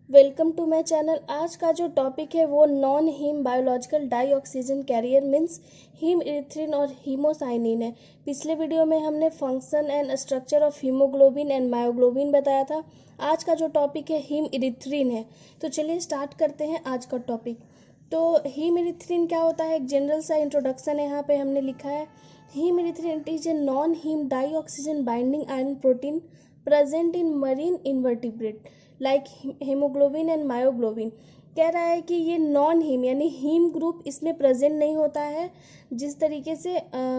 Welcome to my channel. आज का जो टॉपिक है वो non heme biological dioxygen carrier means hemerythrin और हीमोसाइनिन है। पिछले वीडियो में हमने function and structure of hemoglobin and myoglobin बताया था। आज का जो टॉपिक है हीम इरिथ्रिन है। तो चलिए स्टार्ट करते हैं आज का टॉपिक। तो हीम इरिथ्रिन क्या होता है, एक जनरल सा इंट्रोडक्शन यहाँ पे हमने लिखा है। Hemerythrin is a non heme dioxygen binding iron protein present in marine invertebrate like hemoglobin and myoglobin. कह रहा है कि ये नॉन हीम यानी हीम ग्रुप इसमें प्रेजेंट नहीं होता है जिस तरीके से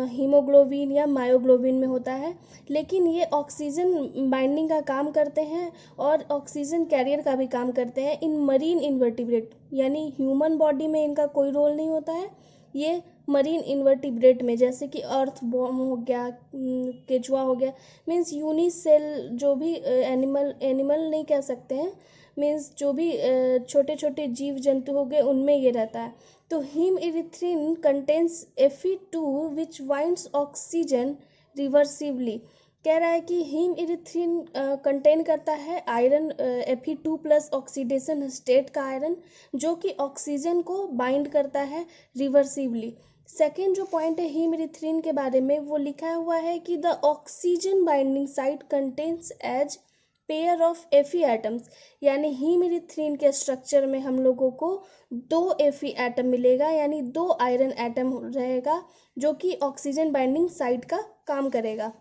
हीमोग्लोबिन या मायोग्लोबिन में होता है, लेकिन ये ऑक्सीजन बाइंडिंग का काम करते हैं और ऑक्सीजन कैरियर का भी काम करते हैं इन मरीन इन्वर्टिब्रेट, यानी ह्यूमन बॉडी में इनका कोई रोल नहीं होता है। ये मरीन इन्वर्टिब्रेट में जैसे कि अर्थ बॉर्म हो गया, केचुआ हो गया, मीन्स यूनिसेल जो भी एनिमल नहीं कह सकते हैं, मीन्स जो भी छोटे छोटे जीव जंतु हो गए उनमें ये रहता है। तो hemerythrin contains Fe2 which binds oxygen reversibly. कह रहा है कि हीम इरिथ्रिन कंटेन करता है आयरन Fe2+ ऑक्सीडेशन स्टेट का आयरन, जो कि ऑक्सीजन को बाइंड करता है रिवर्सिवली। सेकेंड जो पॉइंट है हीम इरिथ्रिन के बारे में वो लिखा हुआ है कि the oxygen binding site contains as pair of Fe atoms, यानी हीम इरिथ्रिन के स्ट्रक्चर में हम लोगों को 2 Fe एटम मिलेगा, यानी 2 आयरन एटम रहेगा जो कि ऑक्सीजन बाइंडिंग साइट का काम करेगा।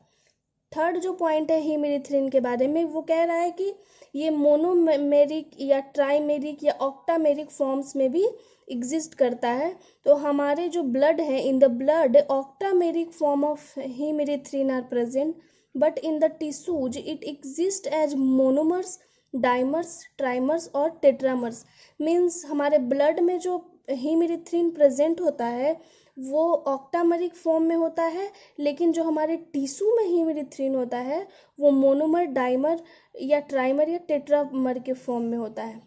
थर्ड जो पॉइंट है हीम इरिथ्रिन के बारे में वो कह रहा है कि ये मोनोमेरिक या ट्राइमेरिक या ऑक्टामेरिक फॉर्म्स में भी एग्जिस्ट करता है। तो हमारे जो ब्लड है, in the blood octameric form of hemerythrin are present, but in the tissues it exist as monomers, dimers, trimers और टेट्रामर्स। मीन्स हमारे ब्लड में जो हीम इरिथ्रिन प्रेजेंट होता है वो ऑक्टामेरिक फॉर्म में होता है, लेकिन जो हमारे टिश्यू में हीम इरिथ्रिन होता है वो मोनोमर, डाइमर या ट्राइमर या टेट्रामर के फॉर्म में होता है।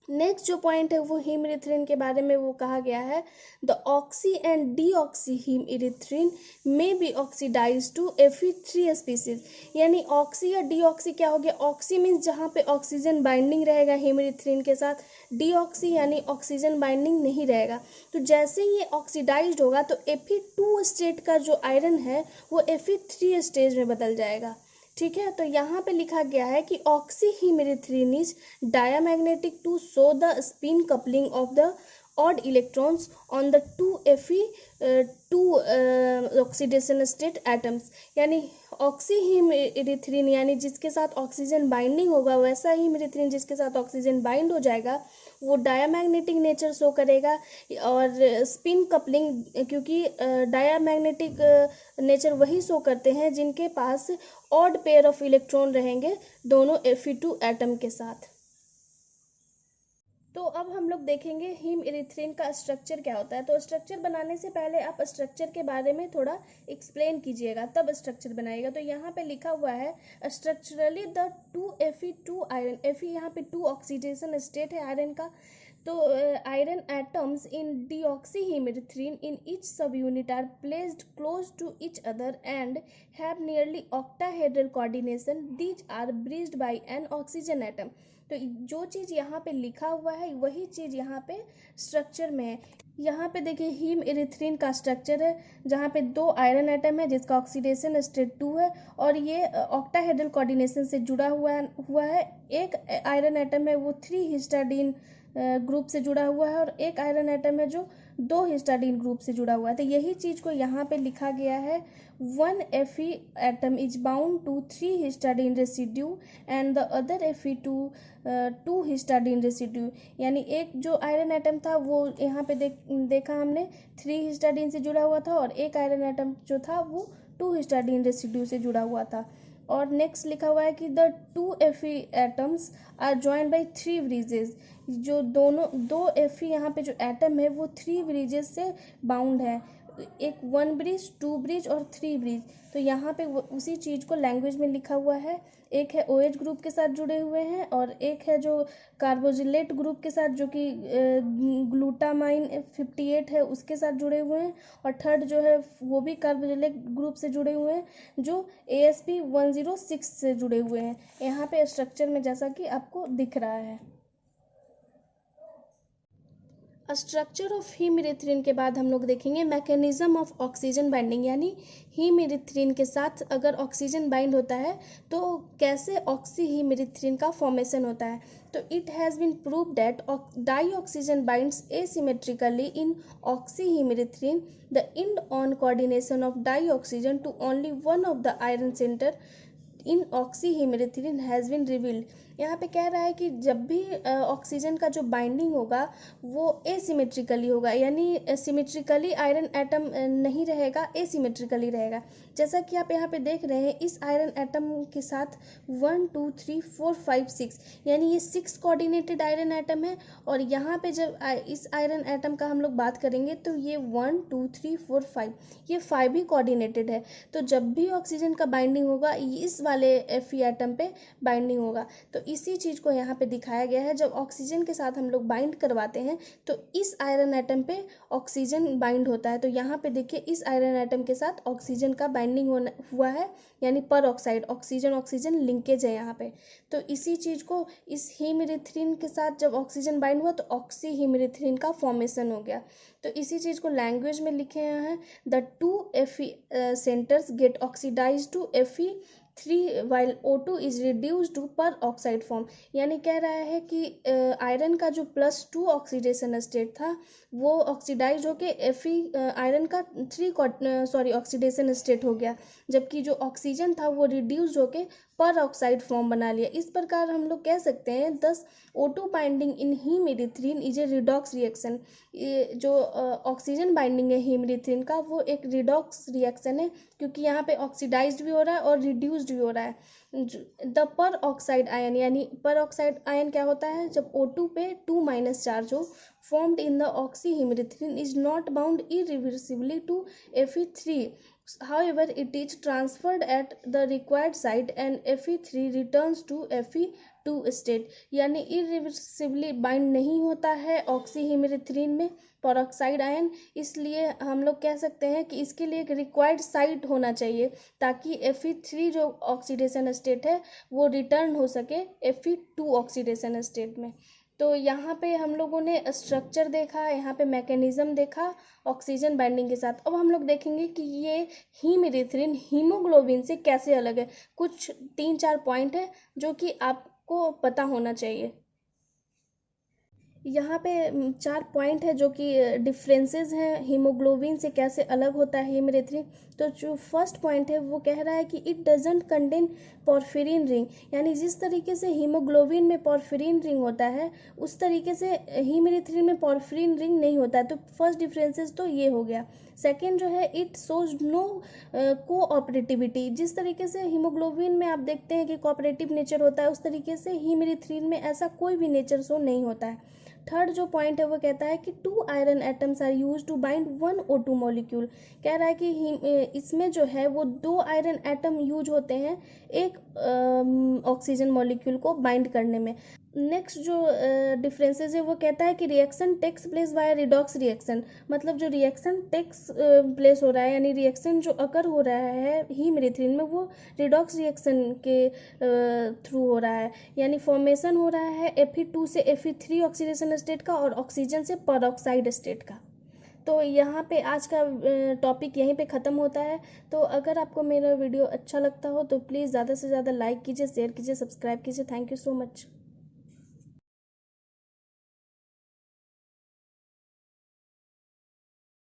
नेक्स्ट जो पॉइंट है वो हीम इरिथ्रिन के बारे में वो कहा गया है the oxy and deoxy hemerythrin may be oxidise to Fe3 species. यानी ऑक्सी या डीऑक्सी क्या हो गया, ऑक्सी मीन्स जहाँ पे ऑक्सीजन बाइंडिंग रहेगा हीम इरिथ्रिन के साथ, डीऑक्सी यानी ऑक्सीजन बाइंडिंग नहीं रहेगा। तो जैसे ही ये ऑक्सीडाइज्ड होगा तो Fe2 स्टेट का जो आयरन है वो Fe3 स्टेज में बदल जाएगा। ठीक है, तो यहाँ पे लिखा गया है कि oxy hemerythrin is diamagnetic to show the spin coupling of the odd electrons on the 2 oxidation state atoms. यानी ऑक्सी हीम इरिथ्रिन यानी जिसके साथ ऑक्सीजन बाइंडिंग होगा वैसा हीम इरिथ्रिन जिसके साथ ऑक्सीजन बाइंड हो जाएगा वो डायामैग्नेटिक नेचर शो करेगा और स्पिन कपलिंग, क्योंकि डायामैग्नेटिक नेचर वही शो करते हैं जिनके पास ऑड पेयर ऑफ इलेक्ट्रॉन रहेंगे दोनों Fe2 एटम के साथ। तो अब हम लोग देखेंगे हीम इरिथ्रिन का स्ट्रक्चर क्या होता है। तो स्ट्रक्चर बनाने से पहले आप स्ट्रक्चर के बारे में थोड़ा एक्सप्लेन कीजिएगा तब स्ट्रक्चर बनाइएगा। तो यहाँ पे लिखा हुआ है structurally the 2Fe2 iron, Fe यहाँ पे 2 ऑक्सीडेशन स्टेट है आयरन का। तो iron atoms in deoxyhemerythrin in each subunit are placed close to each other and have nearly octahedral coordination. These are bridged by an oxygen atom. तो जो चीज़ यहाँ पे लिखा हुआ है वही चीज़ यहाँ पे स्ट्रक्चर में है। यहाँ पे देखिए हीम इरिथ्रिन का स्ट्रक्चर है जहाँ पे 2 आयरन एटम है जिसका ऑक्सीडेशन स्टेट 2 है और ये ऑक्टाहेड्रल कोऑर्डिनेशन से जुड़ा हुआ है। एक आयरन एटम है वो 3 हिस्टाडीन ग्रुप से जुड़ा हुआ है और एक आयरन एटम है जो 2 हिस्टाडीन ग्रुप से जुड़ा हुआ है। तो यही चीज़ को यहाँ पे लिखा गया है 1 Fe atom is bound to 3 histidine residue and the other Fe2 2 histidine residue. यानी एक जो आयरन एटम था वो यहाँ पे देखा हमने 3 हिस्टाडीन से जुड़ा हुआ था और एक आयरन एटम जो था वो 2 हिस्टाडीन रेसिड्यू से जुड़ा हुआ था। और नेक्स्ट लिखा हुआ है कि the 2 Fe atoms are joined by 3 bridges. जो दोनों 2 Fe यहाँ पे जो एटम है वो 3 ब्रिजेस से बाउंड है, एक 1 ब्रिज, 2 ब्रिज और 3 ब्रिज। तो यहाँ पे उसी चीज़ को लैंग्वेज में लिखा हुआ है। एक है OH ग्रुप के साथ जुड़े हुए हैं और एक है जो कार्बोजिलेट ग्रुप के साथ जो कि ग्लूटामाइन 58 है उसके साथ जुड़े हुए हैं और थर्ड जो है वो भी कार्बोजिलेट ग्रुप से जुड़े हुए हैं जो AsP106 से जुड़े हुए हैं। यहाँ पे स्ट्रक्चर में जैसा कि आपको दिख रहा है। स्ट्रक्चर ऑफ हीमिरिथ्रिन के बाद हम लोग देखेंगे मैकेनिज्म ऑफ ऑक्सीजन बाइंडिंग, यानी हीमिरिथ्रिन के साथ अगर ऑक्सीजन बाइंड होता है तो कैसे ऑक्सी हीमिरिथ्रिन का फॉर्मेशन होता है। तो it has been prove that dioxygen binds asymmetrically in oxyhemerythrin the end on coordination of dioxygen to only one of the iron centre in oxyhemerythrin has been revealed. यहाँ पे कह रहा है कि जब भी oxygen का जो बाइंडिंग होगा वो एसिमेट्रिकली होगा, यानी सिमेट्रिकली आयरन एटम नहीं रहेगा, एसिमेट्रिकली रहेगा। जैसा कि आप यहाँ पे देख रहे हैं इस आयरन एटम के साथ 1 2 3 4 5 6 यानी ये 6 कोऑर्डिनेटेड आयरन एटम है। और यहाँ पे जब इस आयरन एटम का हम लोग बात करेंगे तो ये 1 2 3 4 5 ये 5 ही कोऑर्डिनेटेड है। तो जब भी ऑक्सीजन का बाइंडिंग होगा इस वाले Fe एटम पे बाइंडिंग होगा। तो इसी चीज़ को यहाँ पे दिखाया गया है, जब ऑक्सीजन के साथ हम लोग बाइंड करवाते हैं तो इस आयरन एटम पे ऑक्सीजन बाइंड होता है। तो यहाँ पे देखिए इस आयरन एटम के साथ ऑक्सीजन का बाइंडिंग हुआ है, यानी पर ऑक्साइड ऑक्सीजन ऑक्सीजन लिंकेज है यहाँ पे। तो इसी चीज़ को इस हीमिरिथ्रिन के साथ जब ऑक्सीजन बाइंड हुआ तो ऑक्सी हीमिरिथ्रिन का फॉर्मेशन हो गया। तो इसी चीज़ को लैंग्वेज में लिखे हैं, the two Fe centres get oxidise to Fe3 while O2 is reduced to per oxide form। यानी कह रहा है कि आयरन का जो +2 ऑक्सीडेशन स्टेट था वो ऑक्सीडाइज होके आयरन का 3 ऑक्सीडेशन स्टेट हो गया, जबकि जो ऑक्सीजन था वो रिड्यूस होके पर ऑक्साइड फॉर्म बना लिया। इस प्रकार हम लोग कह सकते हैं thus O2 binding in hemerythrin is a redox reaction. ये जो ऑक्सीजन बाइंडिंग है हीमिरिथ्रिन का वो एक रिडॉक्स रिएक्शन है, क्योंकि यहाँ पे ऑक्सीडाइज्ड भी हो रहा है और रिड्यूस्ड भी हो रहा है। द पर ऑक्साइड आयन, यानी पर ऑक्साइड आयन क्या होता है, जब O2 पे 2- चार्ज हो, formed in the oxyhemerythrin is not bound irreversibly to Fe3। However, it is transferred at the required site and Fe3 returns to Fe2 state। यानी irreversibly बाइंड नहीं होता है ऑक्सीहीमेरिथ्रिन में परऑक्साइड आयन, इसलिए हम लोग कह सकते हैं कि इसके लिए एक रिक्वायर्ड साइट होना चाहिए ताकि Fe3 जो ऑक्सीडेशन स्टेट है वो रिटर्न हो सके Fe2 ऑक्सीडेशन स्टेट में। तो यहाँ पे हम लोगों ने स्ट्रक्चर देखा, यहाँ पे मैकेनिज्म देखा ऑक्सीजन बाइंडिंग के साथ। अब हम लोग देखेंगे कि ये हीमिरिथ्रिन हीमोग्लोबिन से कैसे अलग है। कुछ 3-4 पॉइंट है जो कि आपको पता होना चाहिए। यहाँ पे 4 पॉइंट है जो कि डिफरेंसेस हैं हीमोग्लोबिन से कैसे अलग होता है हीमिरिथ्रिन। तो जो फर्स्ट पॉइंट है वो कह रहा है कि इट डजंट कंटेन पॉर्फिरिन रिंग, यानी जिस तरीके से हीमोग्लोबिन में पॉर्फिरिन रिंग होता है उस तरीके से हीमिरिथ्रिन में पॉर्फिरिन रिंग नहीं होता है। तो फर्स्ट डिफरेंसेस तो ये हो गया। सेकेंड जो है इट सोज नो कोऑपरेटिविटी। जिस तरीके से हीमोग्लोबिन में आप देखते हैं कि कोऑपरेटिव नेचर होता है उस तरीके से हीमिरिथ्रिन में ऐसा कोई भी नेचर शो नहीं होता है। थर्ड जो पॉइंट है वो कहता है कि 2 iron atoms are use to bind 1 O2 molecule. कह रहा है कि इसमें जो है वो 2 आयरन एटम यूज होते हैं एक ऑक्सीजन मॉलिक्यूल को बाइंड करने में। नेक्स्ट जो डिफरेंसेस है वो कहता है कि reaction takes place by redox reaction, मतलब जो रिएक्शन टेक्स प्लेस हो रहा है यानी रिएक्शन जो अकर हो रहा है हीमिरिथ्रिन में वो रिडॉक्स रिएक्शन के थ्रू हो रहा है, यानी फॉर्मेशन हो रहा है Fe2 से Fe3 ऑक्सीडेशन स्टेट का और ऑक्सीजन से परऑक्साइड स्टेट का। तो यहाँ पे आज का टॉपिक यहीं पे ख़त्म होता है। तो अगर आपको मेरा वीडियो अच्छा लगता हो तो प्लीज़ ज़्यादा से ज़्यादा लाइक कीजिए, शेयर कीजिए, सब्सक्राइब कीजिए। Thank you so much.